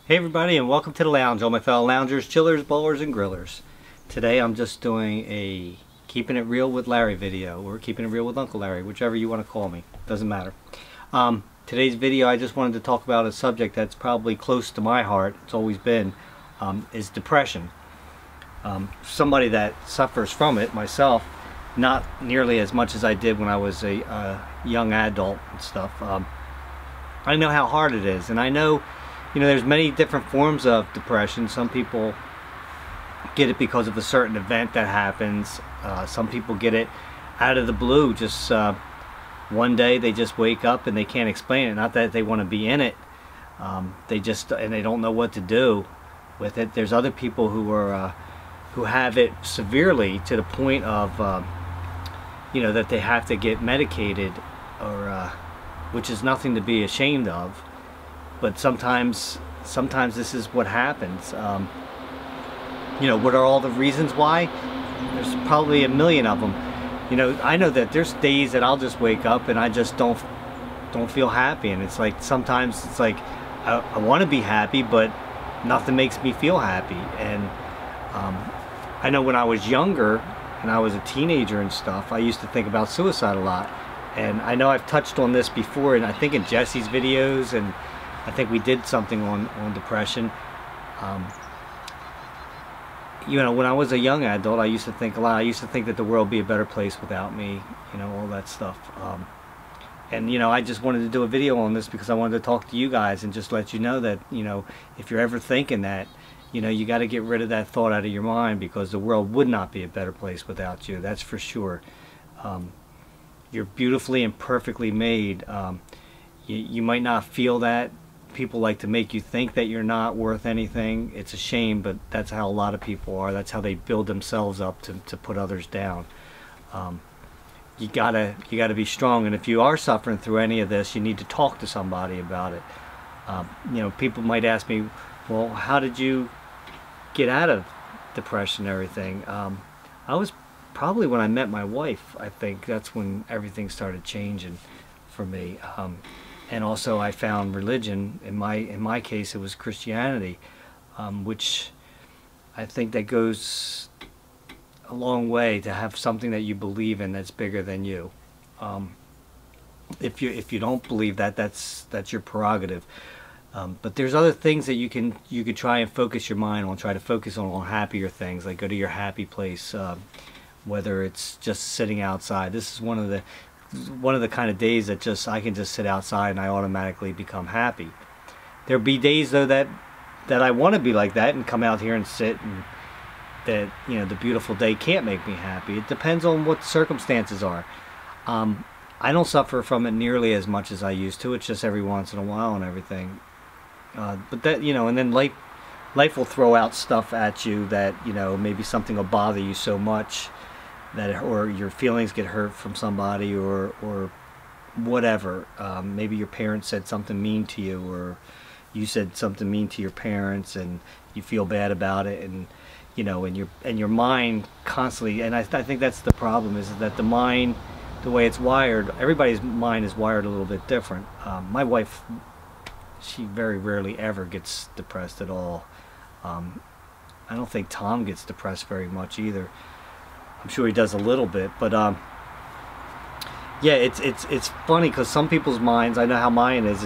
Hey everybody, and welcome to the lounge, all my fellow loungers, chillers, bowlers, and grillers. Today I'm just doing a Keeping It Real with Larry video, or Keeping It Real with Uncle Larry, whichever you want to call me, doesn't matter. Today's video I just wanted to talk about a subject that's probably close to my heart, it's always been, is depression. Somebody that suffers from it myself, not nearly as much as I did when I was a young adult and stuff. I know how hard it is, and I know there's many different forms of depression. Some people get it because of a certain event that happens. Some people get it out of the blue. Just one day they just wake up and they can't explain it. Not that they want to be in it. They don't know what to do with it. There's other people who have it severely to the point of that they have to get medicated, or which is nothing to be ashamed of. But sometimes this is what happens. What are all the reasons why? There's probably a million of them. I know that there's days that I'll just wake up and I just don't feel happy, and it's like sometimes it's like I want to be happy, but nothing makes me feel happy. And I know when I was younger and I was a teenager and stuff, I used to think about suicide a lot. And I know I've touched on this before, and I think in Jesse's videos, and I think we did something on depression. When I was a young adult, I used to think a lot. I used to think that the world would be a better place without me, all that stuff. I just wanted to do a video on this because I wanted to talk to you guys and just let you know that, if you're ever thinking that, you got to get rid of that thought out of your mind, because the world would not be a better place without you. That's for sure. You're beautifully and perfectly made. You might not feel that. People like to make you think that you're not worth anything. It's a shame, but that's how a lot of people are. That's how they build themselves up to put others down. You gotta be strong, and if you are suffering through any of this, you need to talk to somebody about it. People might ask me, well, how did you get out of depression and everything? I was probably when I met my wife. I think that's when everything started changing for me. And also I found religion. In my case, it was Christianity, which I think that goes a long way, to have something that you believe in that's bigger than you. If you don't believe that, that's your prerogative. But there's other things that you could try and focus your mind on. Try to focus on happier things, like go to your happy place. Whether it's just sitting outside. This is one of the kind of days that I can just sit outside and I automatically become happy. There'll be days though that I want to be like that and come out here and sit, and that the beautiful day can't make me happy. It depends on what the circumstances are. I don't suffer from it nearly as much as I used to. It's just every once in a while and everything. But that and then life will throw out stuff at you that maybe something will bother you so much that, or your feelings get hurt from somebody, or whatever. Maybe your parents said something mean to you, or you said something mean to your parents, and you feel bad about it, and your mind constantly. And I think that's the problem, is that the mind, the way it's wired, everybody's mind is wired a little bit different. My wife, she very rarely ever gets depressed at all. I don't think Tom gets depressed very much either. I'm sure he does a little bit, but yeah, it's funny because some people's minds, I know how mine is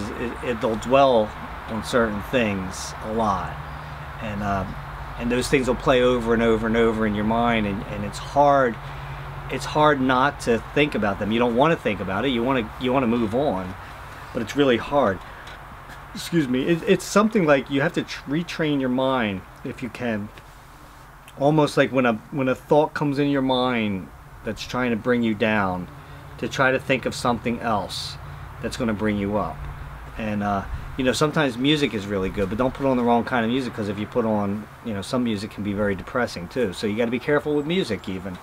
they'll dwell on certain things a lot, and those things will play over and over and over in your mind, and it's hard not to think about them. You don't want to think about it. You want to move on, but it's really hard. Excuse me. It's something like you have to retrain your mind, if you can. Almost like when a thought comes in your mind that's trying to bring you down, to try to think of something else that's going to bring you up. And sometimes music is really good, but don't put on the wrong kind of music, because if you put on some music can be very depressing too. So you got to be careful with music even.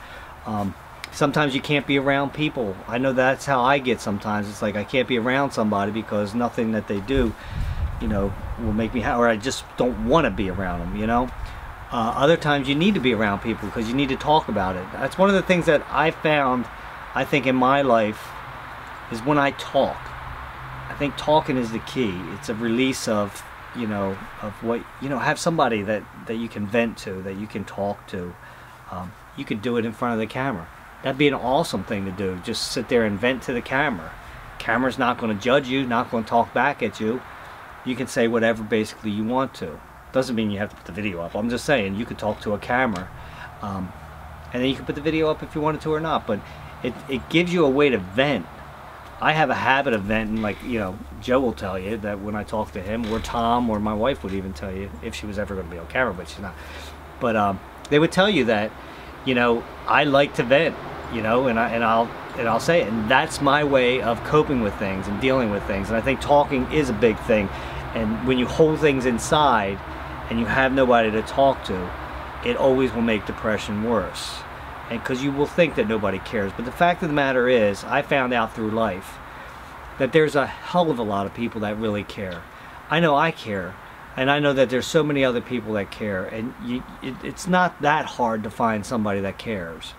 Sometimes you can't be around people. I know that's how I get sometimes. It's like I can't be around somebody because nothing that they do will make me happy, or I just don't want to be around them. Other times you need to be around people because you need to talk about it. That's one of the things that I found, I think, in my life, is when I talk. I think talking is the key. It's a release of you know, of what, you know, have somebody that you can vent to, that you can talk to. You could do it in front of the camera. That'd be an awesome thing to do. Just sit there and vent to the camera. Camera's not going to judge you, not going to talk back at you. You can say whatever basically you want to. Doesn't mean you have to put the video up. I'm just saying you could talk to a camera, and then you can put the video up if you wanted to or not. But it gives you a way to vent. I have a habit of venting, like, you know, Joe will tell you that when I talk to him, or Tom, or my wife would even tell you, if she was ever going to be on camera, but she's not. But they would tell you that, you know, I like to vent, you know, and I'll say it, and that's my way of coping with things and dealing with things. And I think talking is a big thing. And when you hold things inside and you have nobody to talk to, it always will make depression worse. And because you will think that nobody cares. But the fact of the matter is, I found out through life that there's a hell of a lot of people that really care. I know I care, and I know that there's so many other people that care, and it's not that hard to find somebody that cares.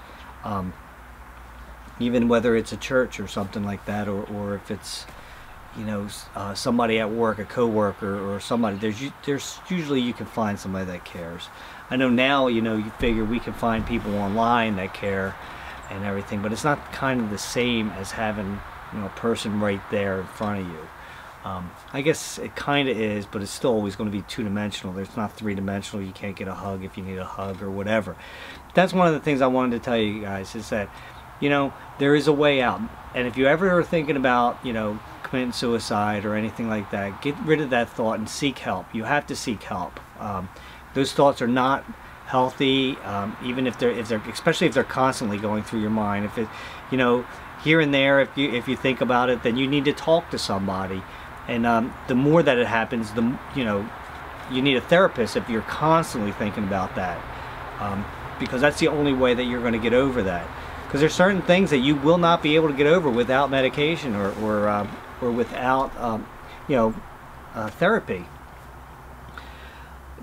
Even whether it's a church or something like that, or if it's, you know, somebody at work, a coworker, or somebody, there's usually you can find somebody that cares. I know now, you know, you figure we can find people online that care and everything, but it's not kind of the same as having, you know, a person right there in front of you. I guess it kind of is, but it's still always going to be two-dimensional. It's not three-dimensional. You can't get a hug if you need a hug or whatever. That's one of the things I wanted to tell you guys, is that, you know, there is a way out. And if you ever are thinking about, you know, committing suicide or anything like that, get rid of that thought and seek help. You have to seek help. Those thoughts are not healthy, even if they're especially if they're constantly going through your mind. If it, you know, here and there, if you think about it, then you need to talk to somebody. And the more that it happens, the, you know, you need a therapist if you're constantly thinking about that, because that's the only way that you're going to get over that. Because there's certain things that you will not be able to get over without medication or without you know, therapy.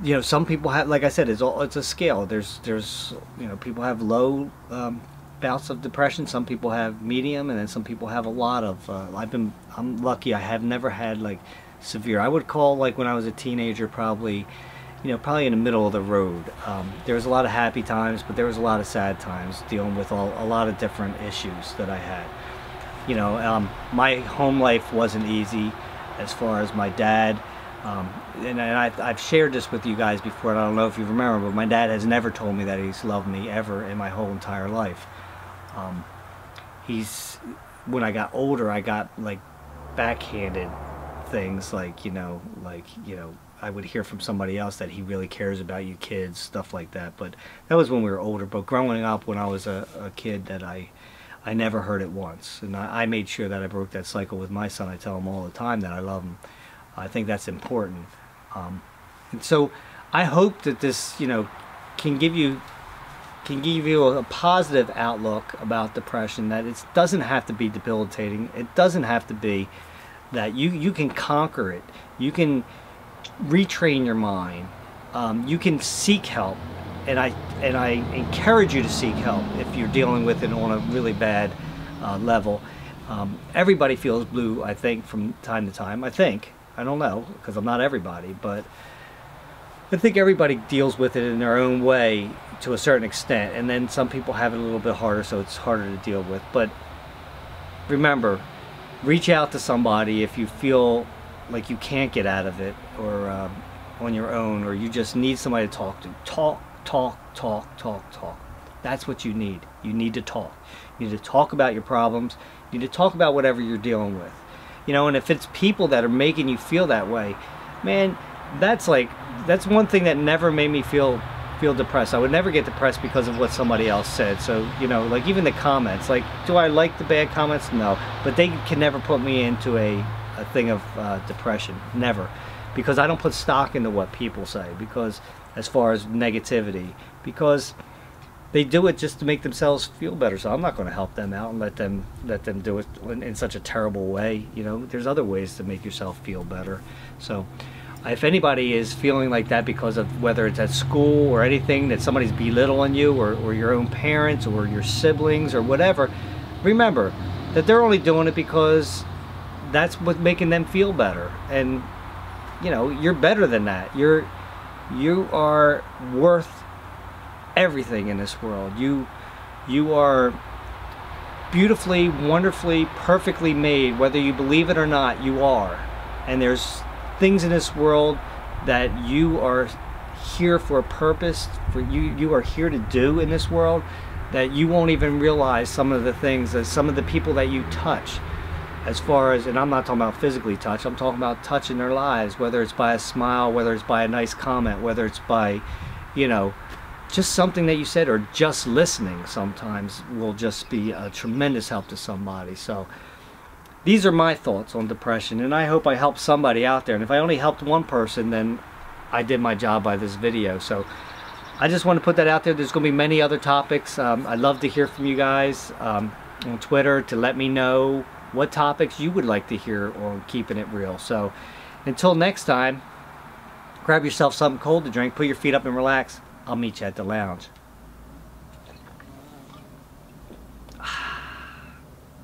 You know, some people have, like I said, it's a scale. There's you know, people have low bouts of depression. Some people have medium, and then some people have a lot of. I'm lucky. I have never had like severe. I would call, like, when I was a teenager, probably, you know, probably in the middle of the road. There was a lot of happy times, but there was a lot of sad times dealing with a lot of different issues that I had. You know, my home life wasn't easy, as far as my dad. And I've shared this with you guys before, and I don't know if you remember, but my dad has never told me that he's loved me ever in my whole entire life. When I got older, I got like backhanded things, like, you know, I would hear from somebody else that he really cares about you kids, stuff like that. But that was when we were older. But growing up, when I was a kid, that I never heard it once, and I made sure that I broke that cycle with my son. I tell him all the time that I love him. I think that's important. And so I hope that this, you know, can give you a positive outlook about depression, that it doesn't have to be debilitating. It doesn't have to be that you can conquer it. You can retrain your mind. You can seek help, and I encourage you to seek help if you're dealing with it on a really bad level. Everybody feels blue, I think, from time to time. I don't know, because I'm not everybody, but I think everybody deals with it in their own way to a certain extent, and then some people have it a little bit harder, so it's harder to deal with. But remember, reach out to somebody if you feel like you can't get out of it, or on your own, or you just need somebody to talk to. Talk. That's what you need. You need to talk. You need to talk about your problems. You need to talk about whatever you're dealing with. You know, and if it's people that are making you feel that way, man, that's one thing that never made me feel depressed. I would never get depressed because of what somebody else said. So, you know, like even the comments, like, do I like the bad comments? No, but they can never put me into a thing of depression. Never. Because I don't put stock into what people say, because as far as negativity, because they do it just to make themselves feel better. So I'm not going to help them out and let them do it in such a terrible way. You know, there's other ways to make yourself feel better. So if anybody is feeling like that because of whether it's at school or anything, that somebody's belittling you, or your own parents or your siblings or whatever, remember that they're only doing it because that's what's making them feel better. And you know, you're better than that. You are worth everything in this world. You are beautifully, wonderfully, perfectly made. Whether you believe it or not, you are. And there's things in this world that you are here for a purpose, for you are here to do in this world, that you won't even realize some of the things, that some of the people that you touch, as far as, and I'm not talking about physically touch, I'm talking about touching their lives, whether it's by a smile, whether it's by a nice comment, whether it's by, you know, just something that you said, or just listening sometimes will just be a tremendous help to somebody. So these are my thoughts on depression, and I hope I helped somebody out there. And if I only helped one person, then I did my job by this video. So I just want to put that out there. There's going to be many other topics. I'd love to hear from you guys on Twitter to let me know what topics you would like to hear on Keeping It Real. So until next time, grab yourself something cold to drink, put your feet up and relax. I'll meet you at the lounge.